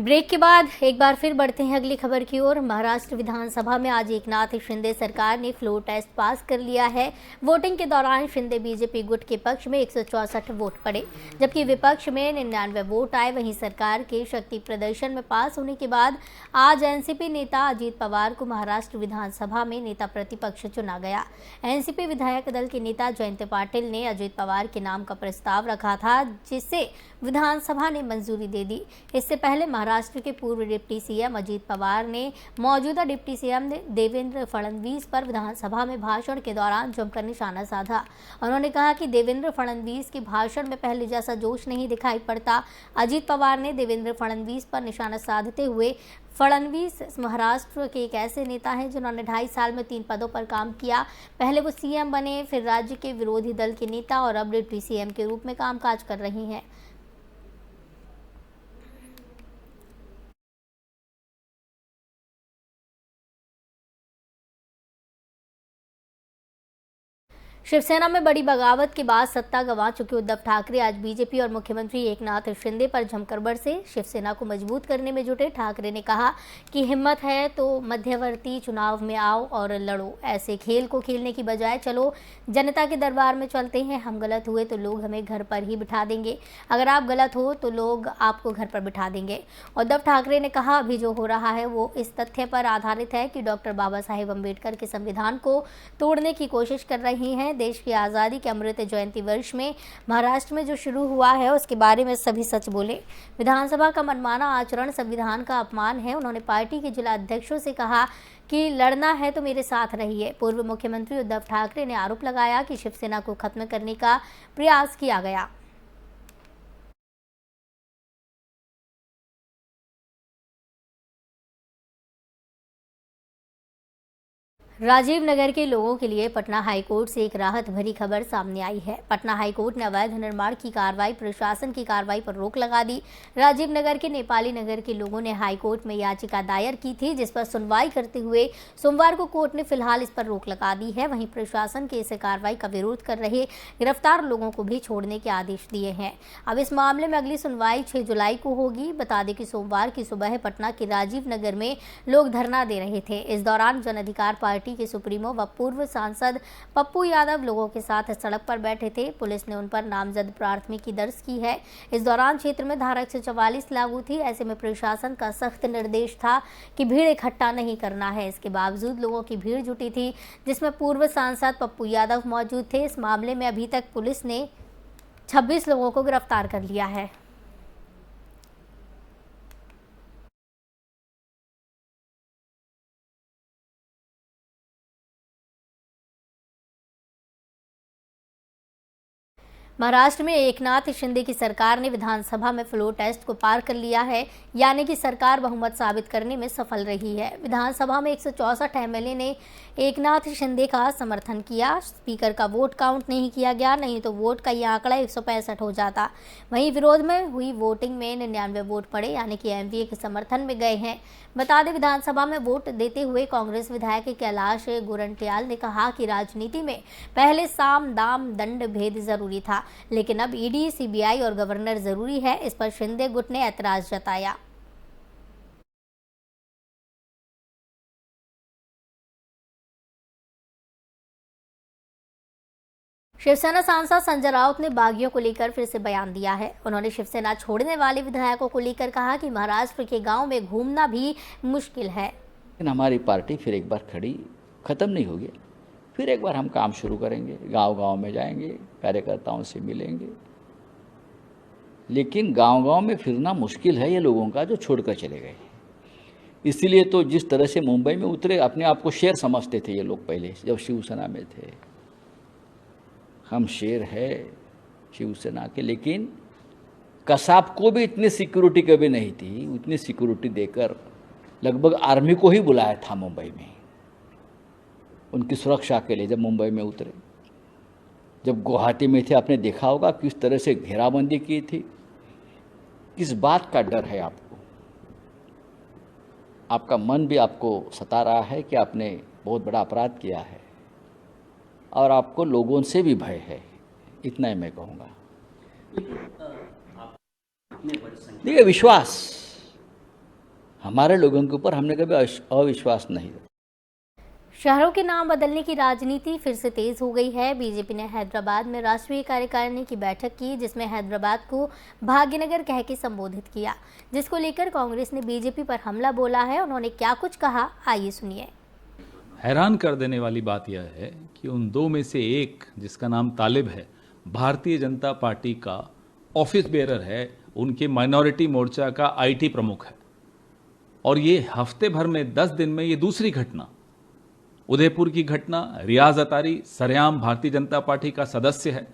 Break के बाद एक बार फिर बढ़ते हैं अगली खबर की ओर। महाराष्ट्र विधानसभा में आज एकनाथ शिंदे सरकार ने फ्लोर टेस्ट पास कर लिया है। वोटिंग के दौरान शिंदे बीजेपी गुट के पक्ष में 164 वोट पड़े, जबकि विपक्ष में 99 वोट आए। वहीं सरकार के शक्ति प्रदर्शन में पास होने के बाद आज एनसीपी नेता अजीत पवार को महाराष्ट्र विधानसभा में नेता प्रतिपक्ष चुना गया। एनसीपी विधायक दल के नेता जयंत पाटिल ने अजीत पवार के नाम का प्रस्ताव रखा था, जिसे विधानसभा ने मंजूरी दे दी। इससे पहले महाराष्ट्र के पूर्व डिप्टी सीएम अजीत पवार ने मौजूदा डिप्टी सीएम देवेंद्र फडणवीस पर विधानसभा में भाषण के दौरान जमकर निशाना साधा। उन्होंने कहा कि देवेंद्र फडणवीस के भाषण में पहले जैसा जोश नहीं दिखाई पड़ता। अजीत पवार ने देवेंद्र फडणवीस पर निशाना साधते हुए फडणवीस महाराष्ट्र के एक ऐसे नेता हैं जिन्होंने 2.5 साल में 3 पदों पर काम किया। पहले वो सीएम बने, फिर राज्य के विरोधी दल के नेता और अब डिप्टी सीएम के रूप में कामकाज कर रही हैं। शिवसेना में बड़ी बगावत के बाद सत्ता गंवा चुके उद्धव ठाकरे आज बीजेपी और मुख्यमंत्री एकनाथ शिंदे पर जमकर बरसे। शिवसेना को मजबूत करने में जुटे ठाकरे ने कहा कि हिम्मत है तो मध्यवर्ती चुनाव में आओ और लड़ो। ऐसे खेल को खेलने की बजाय चलो जनता के दरबार में चलते हैं। हम गलत हुए तो लोग हमें घर पर ही बिठा देंगे, अगर आप गलत हो तो लोग आपको घर पर बिठा देंगे। उद्धव ठाकरे ने कहा, अभी जो हो रहा है वो इस तथ्य पर आधारित है कि डॉक्टर बाबा साहेब अम्बेडकर के संविधान को तोड़ने की कोशिश कर रही हैं। देश की आज़ादी के अमृत जयंती वर्ष में महाराष्ट्र में जो शुरू हुआ है उसके बारे में सभी सच बोले। विधानसभा का मनमाना आचरण संविधान का अपमान है। उन्होंने पार्टी के जिला अध्यक्षों से कहा कि लड़ना है तो मेरे साथ रहिए। पूर्व मुख्यमंत्री उद्धव ठाकरे ने आरोप लगाया कि शिवसेना को खत्म करने का प्रयास किया गया। राजीव नगर के लोगों के लिए पटना हाईकोर्ट से एक राहत भरी खबर सामने आई है। पटना हाईकोर्ट ने अवैध निर्माण की कार्रवाई, प्रशासन की कार्रवाई पर रोक लगा दी। राजीव नगर के नेपाली नगर के लोगों ने हाईकोर्ट में याचिका दायर की थी, जिस पर सुनवाई करते हुए सोमवार को कोर्ट ने फिलहाल इस पर रोक लगा दी है। वहीं प्रशासन के इस कार्रवाई का विरोध कर रहे गिरफ्तार लोगों को भी छोड़ने के आदेश दिए हैं। अब इस मामले में अगली सुनवाई 6 जुलाई को होगी। बता दें कि सोमवार की सुबह पटना के राजीव नगर में लोग धरना दे रहे थे। इस दौरान जन अधिकार पार्टी के सुप्रीमो व पूर्व सांसद पप्पू यादव लोगों के साथ सड़क पर बैठे थे। पुलिस ने उन पर नामजद प्राथमिकी दर्ज की है। इस दौरान क्षेत्र में धारा 144 लागू थी। ऐसे में प्रशासन का सख्त निर्देश था कि भीड़ इकट्ठा नहीं करना है। इसके बावजूद लोगों की भीड़ जुटी थी, जिसमें पूर्व सांसद पप्पू यादव मौजूद थे। इस मामले में अभी तक पुलिस ने 26 लोगों को गिरफ्तार कर लिया है। महाराष्ट्र में एकनाथ शिंदे की सरकार ने विधानसभा में फ्लोर टेस्ट को पार कर लिया है, यानी कि सरकार बहुमत साबित करने में सफल रही है। विधानसभा में 164 एमएलए ने एकनाथ शिंदे का समर्थन किया। स्पीकर का वोट काउंट नहीं किया गया, नहीं तो वोट का यह आंकड़ा 165 हो जाता। वहीं विरोध में हुई वोटिंग में 99 वोट पड़े, यानी कि एमवीए के समर्थन में गए हैं। बता दें, विधानसभा में वोट देते हुए कांग्रेस विधायक कैलाश गोरंट्याल ने कहा कि राजनीति में पहले साम दाम दंड भेद जरूरी था, लेकिन अब ईडी, सीबीआई और गवर्नर जरूरी है। इस पर शिंदे गुट ने ऐतराज जताया। शिवसेना सांसद संजय राउत ने बागियों को लेकर फिर से बयान दिया है। उन्होंने शिवसेना छोड़ने वाले विधायकों को लेकर कहा कि महाराष्ट्र के गांव में घूमना भी मुश्किल है। लेकिन हमारी पार्टी फिर एक बार खड़ी खत्म नहीं होगी। फिर एक बार हम काम शुरू करेंगे, गांव-गांव में जाएंगे, कार्यकर्ताओं से मिलेंगे। लेकिन गांव-गांव में फिरना मुश्किल है ये लोगों का जो छोड़कर चले गए। इसीलिए तो जिस तरह से मुंबई में उतरे, अपने आप को शेर समझते थे ये लोग पहले जब शिवसेना में थे। हम शेर है शिवसेना के, लेकिन कसाब को भी इतनी सिक्योरिटी कभी नहीं थी। उतनी सिक्योरिटी देकर लगभग आर्मी को ही बुलाया था मुंबई में उनकी सुरक्षा के लिए। जब मुंबई में उतरे, जब गुवाहाटी में थे, आपने देखा होगा किस तरह से घेराबंदी की थी। किस बात का डर है आपको? आपका मन भी आपको सता रहा है कि आपने बहुत बड़ा अपराध किया है और आपको लोगों से भी भय है। इतना ही मैं कहूँगा। देखिए, विश्वास हमारे लोगों के ऊपर हमने कभी अविश्वास नहीं। शहरों के नाम बदलने की राजनीति फिर से तेज हो गई है। बीजेपी ने हैदराबाद में राष्ट्रीय कार्यकारिणी की बैठक की, जिसमें हैदराबाद को भाग्यनगर कह के संबोधित किया, जिसको लेकर कांग्रेस ने बीजेपी पर हमला बोला है। उन्होंने क्या कुछ कहा, आइए सुनिए। हैरान कर देने वाली बात यह है कि उन दो में से एक, जिसका नाम तालिब है, भारतीय जनता पार्टी का ऑफिस बेरर है, उनके माइनॉरिटी मोर्चा का आईटी प्रमुख है। और ये हफ्ते भर में 10 दिन में ये दूसरी घटना, उदयपुर की घटना, रियाज अतारी सरेआम भारतीय जनता पार्टी का सदस्य है,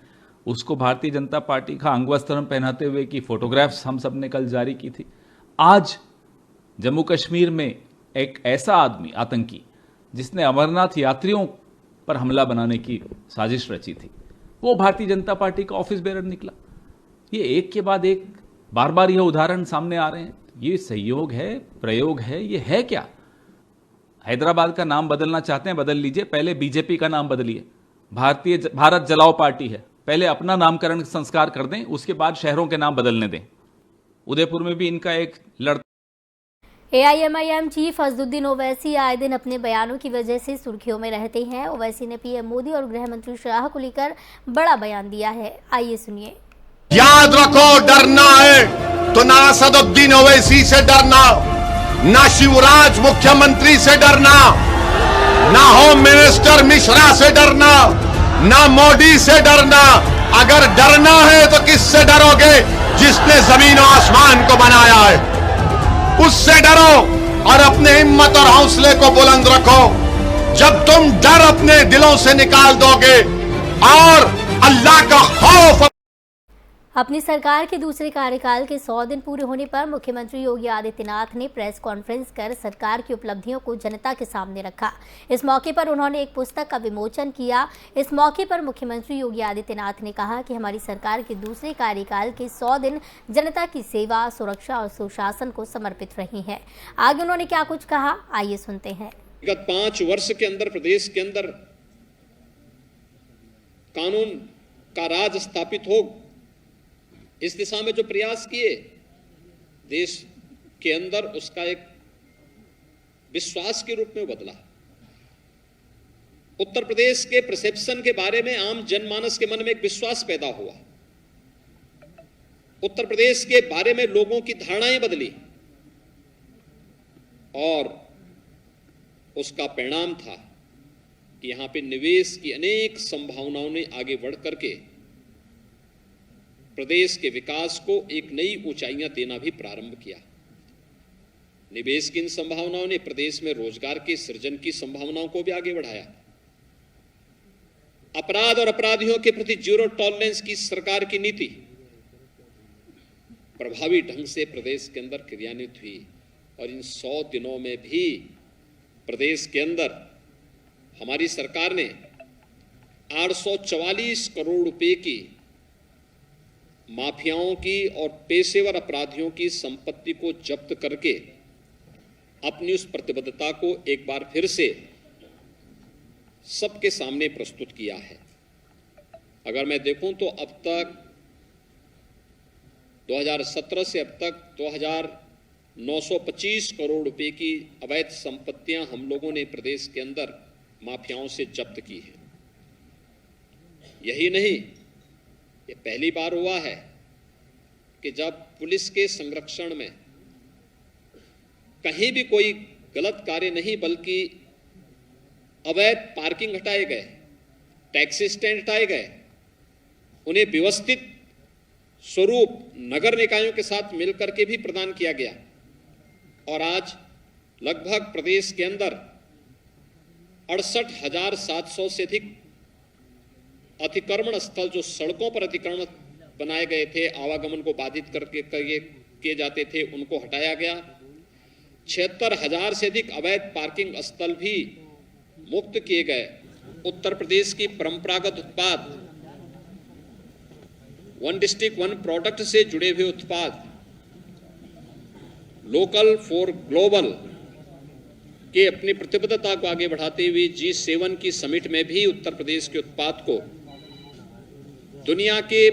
उसको भारतीय जनता पार्टी का अंगवस्त्रम पहनाते हुए की फोटोग्राफ्स हम सब ने कल जारी की थी। आज जम्मू कश्मीर में एक ऐसा आदमी, आतंकी, जिसने अमरनाथ यात्रियों पर हमला बनाने की साजिश रची थी, वो भारतीय जनता पार्टी का ऑफिस बेरर निकला। ये एक के बाद एक बार बार यह उदाहरण सामने आ रहे हैं। ये सहयोग है, प्रयोग है, ये है क्या? हैदराबाद का नाम बदलना चाहते हैं, बदल लीजिए, पहले बीजेपी का नाम बदलिए। भारत जलाओ पार्टी है, पहले अपना नामकरण संस्कार कर दें, उसके बाद शहरों के नाम बदलने दें। उदयपुर में भी इनका एक AIMIM चीफ असदुद्दीन ओवैसी आए दिन अपने बयानों की वजह से सुर्खियों में रहते हैं। ओवैसी ने पीएम मोदी और गृह मंत्री शाह को लेकर बड़ा बयान दिया है, आइए सुनिए। याद रखो, डरना है तो ना असदुद्दीन ओवैसी से डरना, ना शिवराज मुख्यमंत्री से डरना, ना होम मिनिस्टर मिश्रा से डरना, ना मोदी से डरना। अगर डरना है तो किससे डरोगे? जिसने जमीन और आसमान को बनाया है, उससे डरो और अपने हिम्मत और हौसले को बुलंद रखो। जब तुम डर अपने दिलों से निकाल दोगे और अल्लाह का खौफ। अपनी सरकार के दूसरे कार्यकाल के 100 दिन पूरे होने पर मुख्यमंत्री योगी आदित्यनाथ ने प्रेस कॉन्फ्रेंस कर सरकार की उपलब्धियों को जनता के सामने रखा। इस मौके पर उन्होंने एक पुस्तक का विमोचन किया। इस मौके पर मुख्यमंत्री योगी आदित्यनाथ ने कहा कि हमारी सरकार के दूसरे कार्यकाल के 100 दिन जनता की सेवा, सुरक्षा और सुशासन को समर्पित रही हैं। आगे उन्होंने क्या कुछ कहा, आइए सुनते हैं। विगत 5 वर्ष के अंदर प्रदेश के अंदर कानून का राज स्थापित हो, इस दिशा में जो प्रयास किए देश के अंदर, उसका एक विश्वास के रूप में बदला। उत्तर प्रदेश के परसेप्शन के बारे में आम जनमानस के मन में एक विश्वास पैदा हुआ। उत्तर प्रदेश के बारे में लोगों की धारणाएं बदली और उसका परिणाम था कि यहां पे निवेश की अनेक संभावनाओं ने आगे बढ़ करके प्रदेश के विकास को एक नई ऊंचाइयां देना भी प्रारंभ किया। निवेश की इन संभावनाओं ने प्रदेश में रोजगार के सृजन की संभावनाओं को भी आगे बढ़ाया। अपराध और अपराधियों के प्रति जीरो टॉलरेंस की सरकार की नीति प्रभावी ढंग से प्रदेश के अंदर क्रियान्वित हुई और इन 100 दिनों में भी प्रदेश के अंदर हमारी सरकार ने 844 करोड़ रुपए की माफियाओं की और पेशेवर अपराधियों की संपत्ति को जब्त करके अपनी उस प्रतिबद्धता को एक बार फिर से सबके सामने प्रस्तुत किया है। अगर मैं देखूं तो अब तक 2017 से अब तक 2925 करोड़ रुपए की अवैध संपत्तियां हम लोगों ने प्रदेश के अंदर माफियाओं से जब्त की है। यही नहीं, ये पहली बार हुआ है कि जब पुलिस के संरक्षण में कहीं भी कोई गलत कार्य नहीं बल्कि अवैध पार्किंग हटाए गए, टैक्सी स्टैंड हटाए गए, उन्हें व्यवस्थित स्वरूप नगर निकायों के साथ मिलकर के भी प्रदान किया गया और आज लगभग प्रदेश के अंदर 68,700 से अधिक अतिक्रमण स्थल, जो सड़कों पर अतिक्रमण बनाए गए थे, आवागमन को बाधित करके किए जाते थे, उनको हटाया गया। 76,000 से अधिक अवैध पार्किंग स्थल भी मुक्त किए गए। उत्तर प्रदेश की परंपरागत उत्पाद, वन डिस्ट्रिक्ट वन प्रोडक्ट से जुड़े हुए उत्पाद, लोकल फॉर ग्लोबल के अपनी प्रतिबद्धता को आगे बढ़ाते हुए G7 की समिट में भी उत्तर प्रदेश के उत्पाद को दुनिया के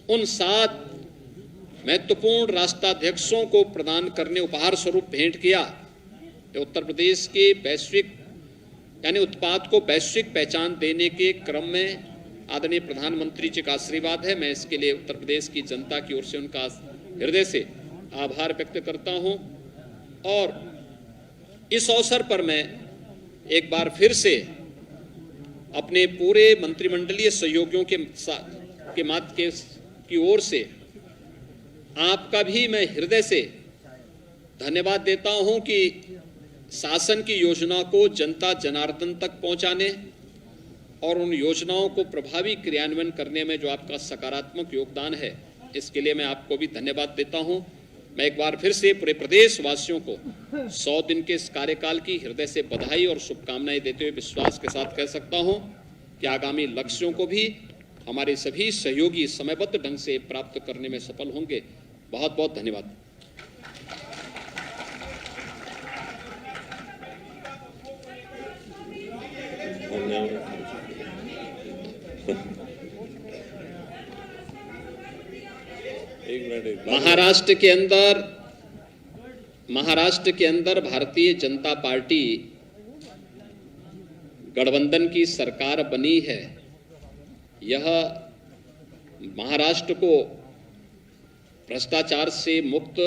उन 7 महत्वपूर्ण राष्ट्राध्यक्षों को प्रदान करने उपहार स्वरूप भेंट किया। तो उत्तर प्रदेश के वैश्विक यानी उत्पाद को वैश्विक पहचान देने के क्रम में आदरणीय प्रधानमंत्री जी का आशीर्वाद है। मैं इसके लिए उत्तर प्रदेश की जनता की ओर से उनका हृदय से आभार व्यक्त करता हूं और इस अवसर पर मैं एक बार फिर से अपने पूरे मंत्रिमंडलीय सहयोगियों की ओर से आपका भी मैं हृदय से धन्यवाद देता हूं कि शासन की योजना को जनता जनार्दन तक पहुंचाने और उन योजनाओं को प्रभावी क्रियान्वयन करने में जो आपका सकारात्मक योगदान है, इसके लिए मैं आपको भी धन्यवाद देता हूं। मैं एक बार फिर से पूरे प्रदेश वासियों को 100 दिन के इस कार्यकाल की हृदय से बधाई और शुभकामनाएं देते हुए विश्वास के साथ कह सकता हूं कि आगामी लक्ष्यों को भी हमारे सभी सहयोगी समयबद्ध ढंग से प्राप्त करने में सफल होंगे। बहुत बहुत धन्यवाद। महाराष्ट्र के अंदर भारतीय जनता पार्टी गठबंधन की सरकार बनी है। यह महाराष्ट्र को भ्रष्टाचार से मुक्त,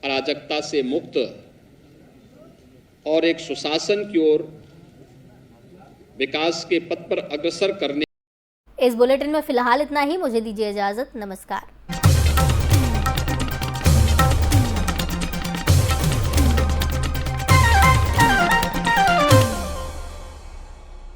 अराजकता से मुक्त और एक सुशासन की ओर विकास के पथ पर अग्रसर करने। इस बुलेटिन में फिलहाल इतना ही। मुझे दीजिए इजाजत। नमस्कार।